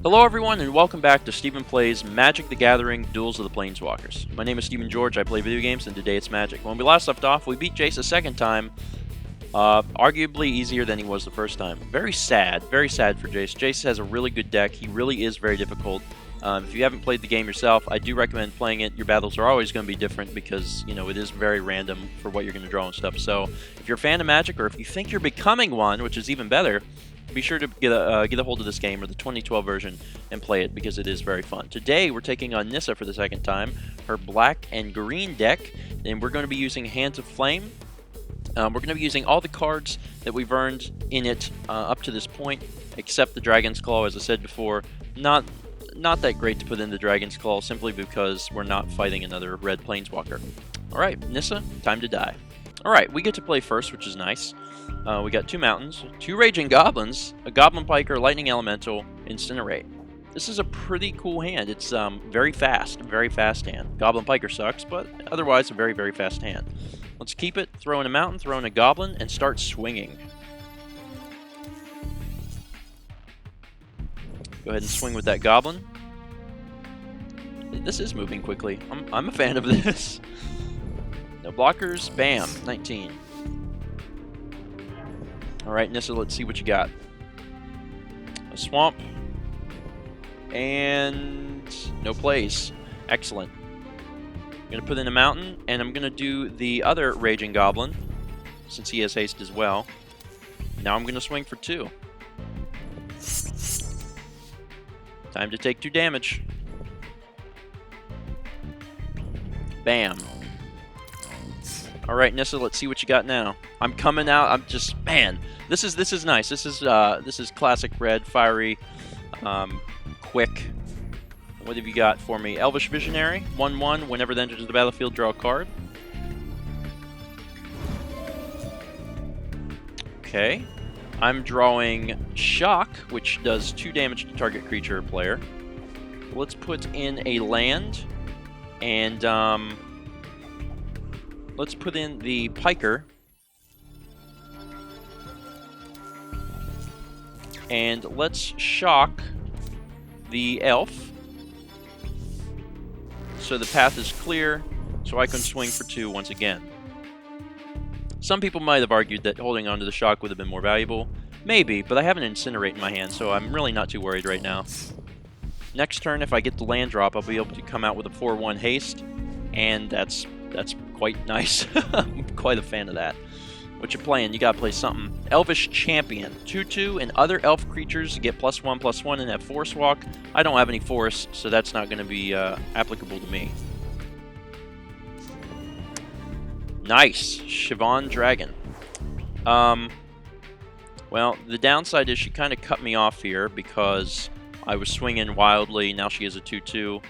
Hello everyone and welcome back to StephenPlays Magic the Gathering Duels of the Planeswalkers. My name is Stephen George, I play video games, and today it's Magic. When we last left off, we beat Jace a second time, arguably easier than he was the first time. Very sad for Jace. Jace has a really good deck, he really is very difficult. If you haven't played the game yourself, I do recommend playing it. Your battles are always going to be different because, you know, it is very random for what you're going to draw and stuff. So, if you're a fan of Magic, or if you think you're becoming one, which is even better, be sure to get a hold of this game, or the 2012 version, and play it because it is very fun. Today, we're taking on Nissa for the second time, her black and green deck, and we're going to be using Hands of Flame. We're going to be using all the cards that we've earned in it up to this point, except the Dragon's Claw, as I said before. Not that great to put in the Dragon's Claw, simply because we're not fighting another red Planeswalker. Alright, Nissa, time to die. Alright, we get to play first, which is nice. We got 2 mountains, 2 Raging Goblins, a Goblin Piker, Lightning Elemental, Incinerate. This is a pretty cool hand. It's very fast hand. Goblin Piker sucks, but otherwise a very, very fast hand. Let's keep it, throw in a mountain, throw in a Goblin, and start swinging. Go ahead and swing with that Goblin. This is moving quickly. I'm a fan of this. No blockers, bam, 19. Alright, Nissa, let's see what you got. A swamp. And no plays. Excellent. I'm going to put in a mountain, and I'm going to do the other Raging Goblin, since he has haste as well. Now I'm going to swing for 2. Time to take 2 damage. Bam. Alright, Nissa, let's see what you got now. I'm coming out. I'm just, man, this is nice. This is classic red, fiery, quick. What have you got for me? Elvish Visionary, 1/1. Whenever it enters the battlefield, draw a card. Okay. I'm drawing Shock, which does 2 damage to target creature or player. Let's put in a land, and let's put in the Piker. And let's shock the Elf, so the path is clear, so I can swing for 2 once again. Some people might have argued that holding on to the shock would have been more valuable. Maybe, but I have an Incinerate in my hand, so I'm really not too worried right now. Next turn, if I get the land drop, I'll be able to come out with a 4/1 haste, and that's quite nice. I'm quite a fan of that. What you playing? You gotta play something. Elvish Champion. 2/2, and other elf creatures get +1/+1 and have Force Walk. I don't have any Force, so that's not going to be applicable to me. Nice. Siobhan Dragon. Well, the downside is she kind of cut me off here because I was swinging wildly. Now she is a 2/2.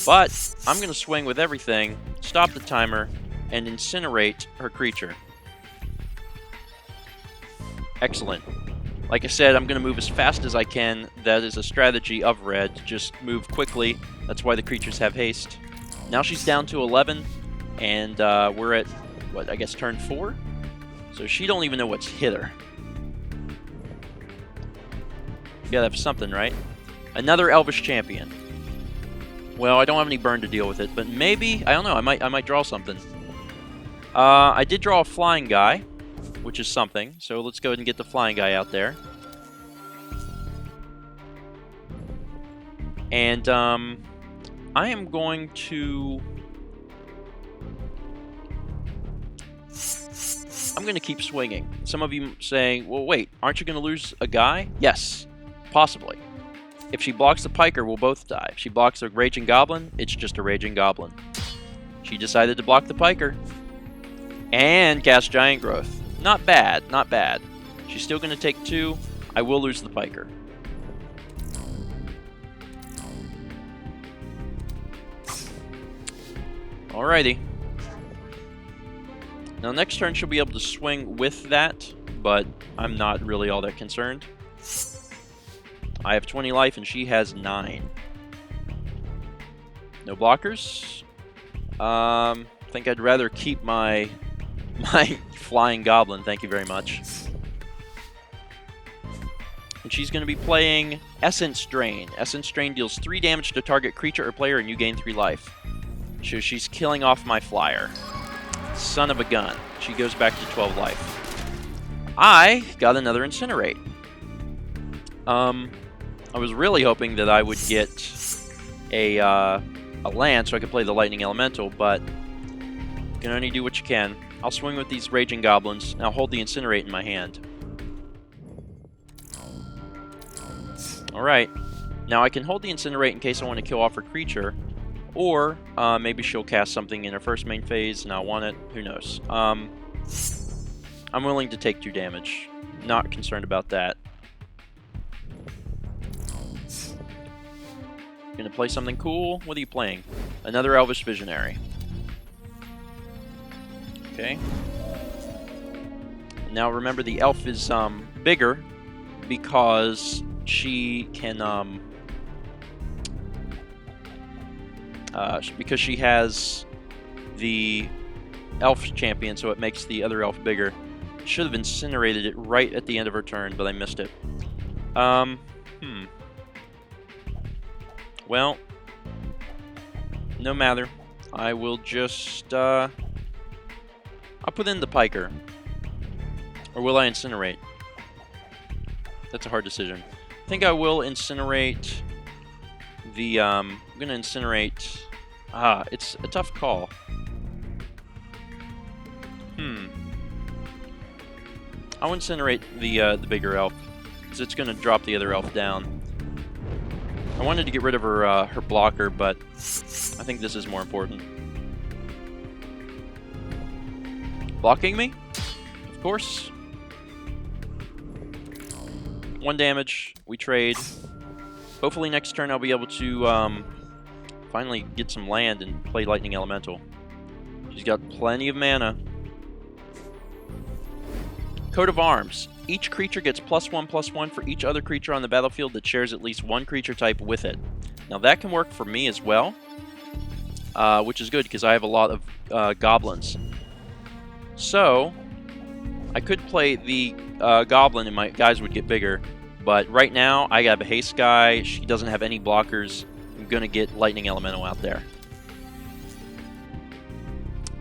But I'm going to swing with everything, stop the timer, and incinerate her creature. Excellent. Like I said, I'm going to move as fast as I can. That is a strategy of red. Just move quickly. That's why the creatures have haste. Now she's down to 11, and we're at, what, I guess turn 4? So she don't even know what's hit her. You gotta have something, right? Another Elvish Champion. Well, I don't have any burn to deal with it, but maybe, I don't know, I might draw something. I did draw a flying guy, which is something, so let's go ahead and get the flying guy out there. And I am going to keep swinging. Some of you saying, well, wait, aren't you going to lose a guy? Yes, possibly. If she blocks the Piker, we'll both die. If she blocks the Raging Goblin, it's just a Raging Goblin. She decided to block the Piker. And cast Giant Growth. Not bad, not bad. She's still going to take 2. I will lose the Piker. Alrighty. Now next turn she'll be able to swing with that, but I'm not really all that concerned. I have 20 life and she has 9. No blockers. I think I'd rather keep my flying goblin, thank you very much. And she's going to be playing Essence Drain. Essence Drain deals 3 damage to target creature or player, and you gain 3 life. So she's killing off my flyer. Son of a gun. She goes back to 12 life. I got another Incinerate. I was really hoping that I would get a land so I could play the Lightning Elemental, but you can only do what you can. I'll swing with these Raging Goblins, and I'll hold the Incinerate in my hand. Alright, now I can hold the Incinerate in case I want to kill off her creature, or maybe she'll cast something in her first main phase and I'll want it, who knows. I'm willing to take 2 damage, not concerned about that. Gonna play something cool? What are you playing? Another Elvish Visionary. Okay. Now remember, the elf is bigger because she can because she has the elf champion, so it makes the other elf bigger. Should have incinerated it right at the end of her turn, but I missed it. Well, no matter. I will just I'll put in the Piker. Or will I incinerate? That's a hard decision. I think I will incinerate the I'm gonna incinerate. It's a tough call. I'll incinerate the bigger elf, because it's gonna drop the other elf down. I wanted to get rid of her her blocker, but I think this is more important. Blocking me? Of course. 1 damage. We trade. Hopefully next turn I'll be able to finally get some land and play Lightning Elemental. She's got plenty of mana. Coat of Arms. Each creature gets +1/+1 for each other creature on the battlefield that shares at least 1 creature type with it. Now that can work for me as well, which is good because I have a lot of goblins. So I could play the goblin and my guys would get bigger, but right now I have a haste guy. She doesn't have any blockers. I'm gonna get Lightning Elemental out there.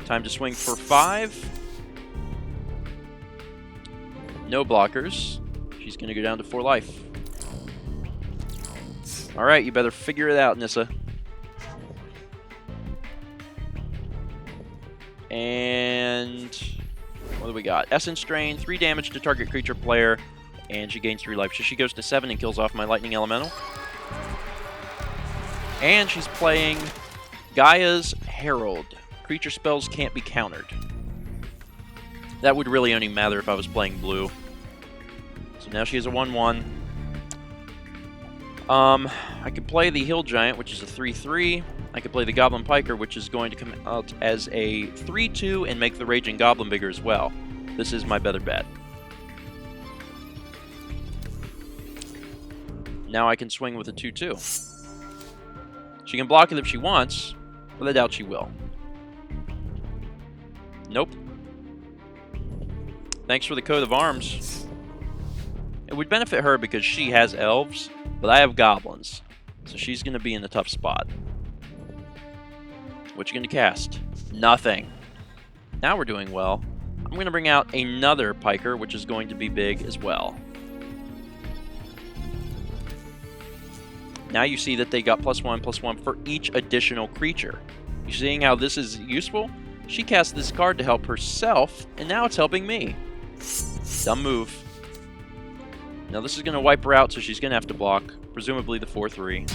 Time to swing for 5. No blockers. She's going to go down to 4 life. Alright, you better figure it out, Nissa. And what do we got? Essence Drain, 3 damage to target creature player, and she gains 3 life. So she goes to 7 and kills off my Lightning Elemental. And she's playing Gaia's Herald. Creature spells can't be countered. That would really only matter if I was playing blue. So now she has a 1/1. I could play the Hill Giant, which is a 3/3. I could play the Goblin Piker, which is going to come out as a 3/2 and make the Raging Goblin bigger as well. This is my better bet. Now I can swing with a 2/2. She can block it if she wants, but I doubt she will. Nope. Thanks for the coat of arms. It would benefit her because she has elves, but I have goblins. So she's going to be in a tough spot. What you going to cast? Nothing. Now we're doing well. I'm going to bring out another Piker, which is going to be big as well. Now you see that they got +1/+1 for each additional creature. You seeing how this is useful? She cast this card to help herself, and now it's helping me. Dumb move. Now this is going to wipe her out, so she's going to have to block, presumably the 4/3.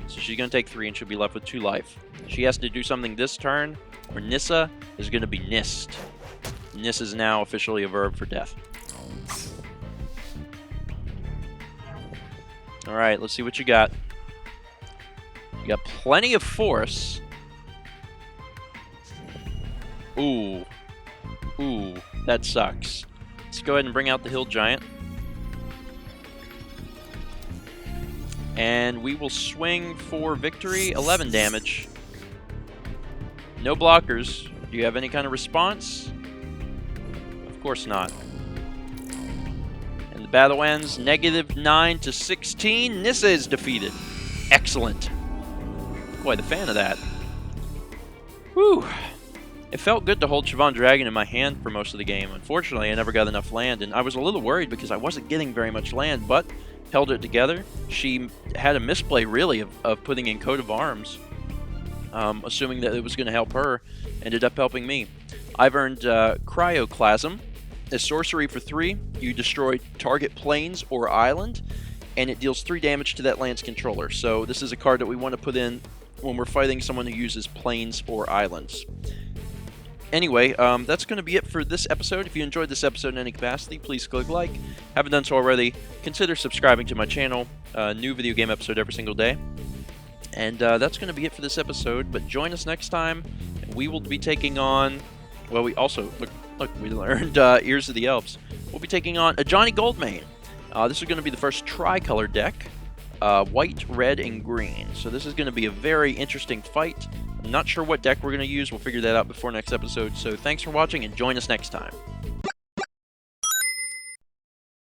So she's going to take 3 and she'll be left with 2 life. She has to do something this turn, or Nissa is going to be nissed. Niss is now officially a verb for death. Alright, let's see what you got. You got plenty of force. Ooh. Ooh, that sucks. Let's go ahead and bring out the Hill Giant. And we will swing for victory. 11 damage. No blockers. Do you have any kind of response? Of course not. And the battle ends -9 to 16. Nissa is defeated. Excellent. Quite a fan of that. Whew. It felt good to hold Siobhan Dragon in my hand for most of the game. Unfortunately, I never got enough land, and I was a little worried because I wasn't getting very much land, but held it together. She had a misplay, really, of putting in Coat of Arms, assuming that it was going to help her. Ended up helping me. I've earned Cryoclasm, a sorcery for 3. You destroy target plains or island, and it deals 3 damage to that land's controller. So this is a card that we want to put in when we're fighting someone who uses plains or islands. Anyway, that's going to be it for this episode. If you enjoyed this episode in any capacity, please click like. Haven't done so already, consider subscribing to my channel. New video game episode every single day. And that's going to be it for this episode, but join us next time, and we will be taking on... Well, we also... Look, we learned Ears of the Elves. We'll be taking on a Johnny Goldmane. This is going to be the first tricolor deck. White, red, and green. So this is going to be a very interesting fight. I'm not sure what deck we're going to use. We'll figure that out before next episode. So thanks for watching, and join us next time.